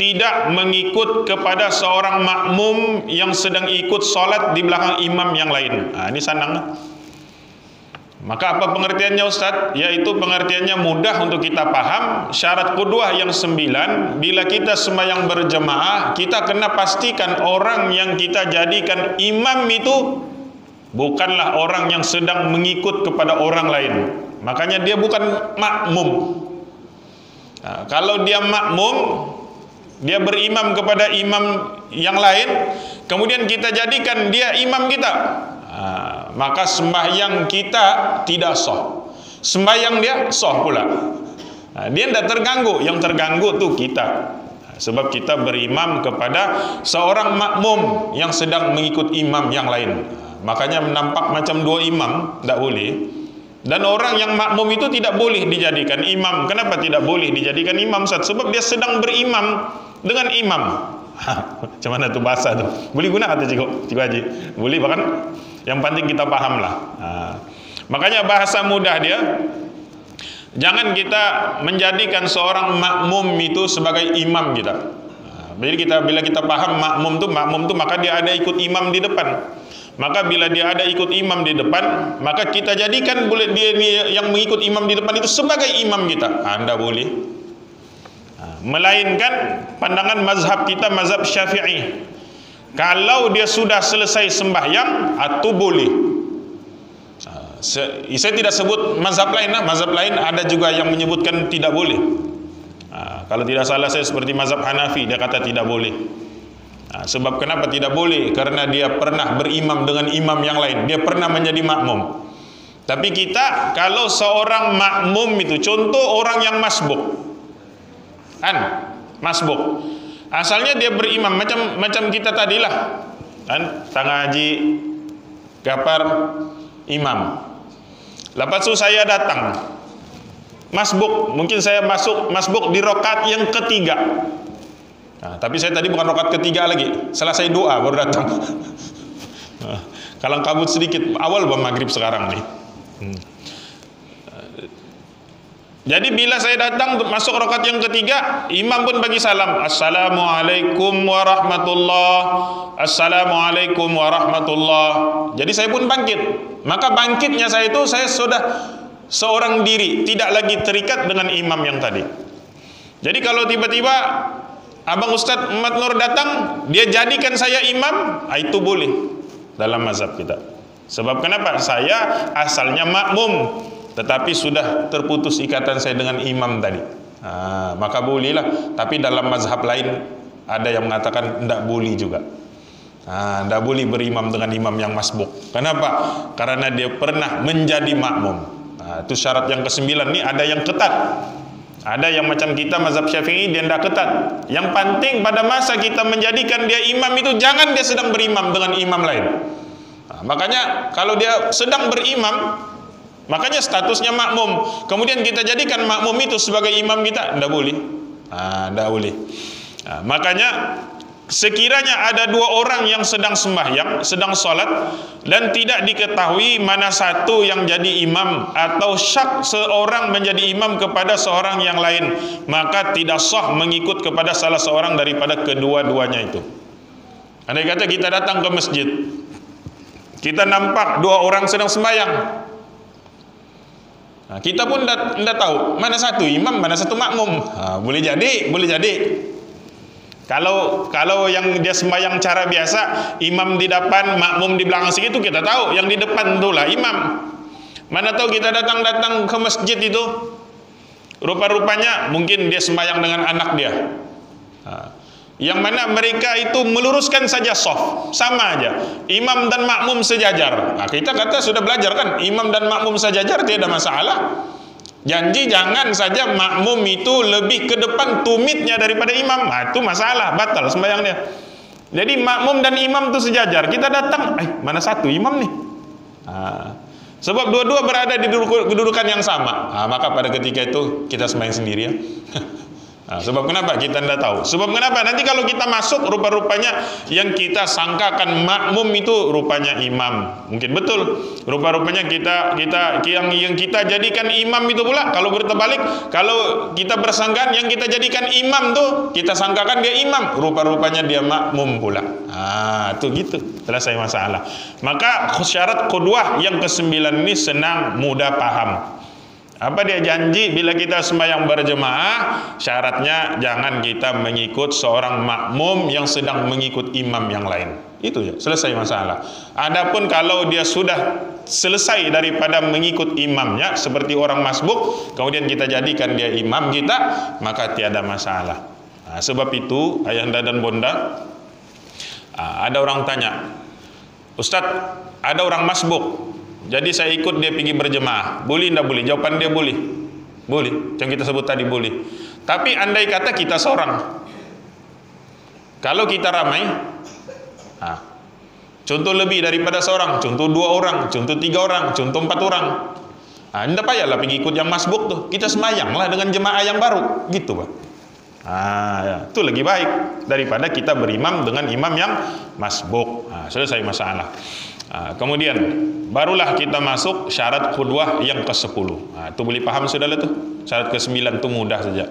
tidak mengikut kepada seorang makmum yang sedang ikut solat di belakang imam yang lain. Ini sanang. Maka apa pengertiannya Ustaz? Yaitu pengertiannya mudah untuk kita paham. Syarat qudwah yang 9, bila kita sembahyang berjamaah, kita kena pastikan orang yang kita jadikan imam itu bukanlah orang yang sedang mengikut kepada orang lain. Makanya dia bukan makmum. Kalau dia makmum, dia berimam kepada imam yang lain, kemudian kita jadikan dia imam kita, maka sembahyang kita tidak sah. Sembahyang dia sah pula. Dia tidak terganggu. Yang terganggu tuh kita, sebab kita berimam kepada seorang makmum yang sedang mengikut imam yang lain. Makanya nampak macam dua imam, tidak boleh. Dan orang yang makmum itu tidak boleh dijadikan imam. Kenapa tidak boleh dijadikan imam, Ustaz? Sebab dia sedang berimam dengan imam. Macam mana tuh bahasa tuh? Boleh guna atau Cikgu Haji? Boleh, bahkan yang penting kita paham lah. Makanya bahasa mudah dia, jangan kita menjadikan seorang makmum itu sebagai imam kita. Jadi bila kita paham makmum tuh maka dia ada ikut imam di depan. Maka bila dia ada ikut imam di depan, maka kita jadikan boleh dia yang mengikut imam di depan itu sebagai imam kita. Anda boleh. Melainkan pandangan mazhab kita, mazhab Syafi'i, kalau dia sudah selesai sembahyang, itu boleh. Saya tidak sebut mazhab lain, mazhab lain ada juga yang menyebutkan tidak boleh. Kalau tidak salah saya seperti mazhab Hanafi, dia kata tidak boleh. Sebab kenapa tidak boleh? Karena dia pernah berimam dengan imam yang lain, dia pernah menjadi makmum. Tapi kita, kalau seorang makmum itu, contoh orang yang masbuk, masbuk, asalnya dia berimam macam kita tadilah, Tang Haji Gapar imam. Lepas itu saya datang masbuk, mungkin saya masbuk di rakaat yang ketiga. Tapi saya tadi bukan rakaat ketiga lagi, selesai doa baru datang. Kalang kabut sedikit, awal maghrib sekarang nih. Jadi bila saya datang masuk rakaat yang ketiga, imam pun bagi salam, Assalamualaikum warahmatullah, Assalamualaikum warahmatullah. Jadi saya pun bangkit. Maka bangkitnya saya itu, saya sudah seorang diri, tidak lagi terikat dengan imam yang tadi. Jadi kalau tiba-tiba Abang Ustadz Muhammad Nur datang, dia jadikan saya imam, itu boleh dalam mazhab kita. Sebab kenapa? Saya asalnya makmum, tetapi sudah terputus ikatan saya dengan imam tadi. Maka bolehlah. Tapi dalam mazhab lain ada yang mengatakan tidak boleh juga. Tidak boleh berimam dengan imam yang masbuk. Kenapa? Karena dia pernah menjadi makmum. Itu syarat yang ke-9 nih, ada yang ketat. Ada yang macam kita mazhab Syafi'i, dia tidak ketat. Yang penting pada masa kita menjadikan dia imam itu, jangan dia sedang berimam dengan imam lain. Makanya kalau dia sedang berimam, makanya statusnya makmum, kemudian kita jadikan makmum itu sebagai imam kita, tidak boleh. Tidak boleh. Makanya sekiranya ada dua orang yang sedang sembahyang, sedang sholat, dan tidak diketahui mana satu yang jadi imam, atau syak seorang menjadi imam kepada seorang yang lain, maka tidak sah mengikut kepada salah seorang daripada kedua-duanya itu. Andai kata kita datang ke masjid, kita nampak dua orang sedang sembahyang, kita pun tidak tahu mana satu imam, mana satu makmum. Boleh jadi. Kalau yang dia sembahyang cara biasa, imam di depan, makmum di belakang segitu, kita tahu yang di depan itulah imam. Mana tahu kita datang ke masjid itu, rupa-rupanya mungkin dia sembahyang dengan anak dia. Yang mana mereka itu meluruskan saja shaf, sama aja. Imam dan makmum sejajar. Kita kata sudah belajar kan, imam dan makmum sejajar tidak ada masalah. Janji jangan saja makmum itu lebih ke depan tumitnya daripada imam. Itu masalah, batal sembahyang dia. Jadi makmum dan imam itu sejajar. Kita datang, mana satu imam nih? Sebab dua-dua berada di kedudukan yang sama. Maka pada ketika itu kita sembahyang sendiri ya. Sebab kenapa kita tidak tahu? Sebab kenapa? Nanti kalau kita masuk, rupa-rupanya yang kita sangkakan makmum itu rupanya imam. Mungkin betul. Rupa-rupanya yang kita jadikan imam itu pula. Kalau berterbalik, kalau kita bersangkaan yang kita jadikan imam tuh, kita sangkakan dia imam. Rupa-rupanya dia makmum pula. Tuh gitu. Selesai masalah. Maka syarat qudwah yang ke-9 ini senang, mudah paham. Apa dia janji? Bila kita sembahyang berjemaah, syaratnya jangan kita mengikut seorang makmum yang sedang mengikut imam yang lain. Itu ya, selesai masalah. Adapun kalau dia sudah selesai daripada mengikut imamnya, seperti orang masbuk, kemudian kita jadikan dia imam kita, maka tiada masalah. Sebab itu, ayahanda dan bunda, ada orang tanya, Ustadz, ada orang masbuk, jadi saya ikut dia pergi berjemaah, boleh tidak boleh? Jawaban dia boleh. Boleh, yang kita sebut tadi boleh. Tapi andai kata kita seorang, kalau kita ramai, contoh lebih daripada seorang, contoh 2 orang, contoh 3 orang, contoh 4 orang, tidak payahlah pergi ikut yang masbuk tuh, kita semayanglah dengan jemaah yang baru, gitu Pak. Itu lebih baik daripada kita berimam dengan imam yang masbuk. Selesai masalah. Kemudian barulah kita masuk syarat qudwah yang ke-10. Itu boleh paham sudah lah tuh. Syarat ke-9 itu mudah saja.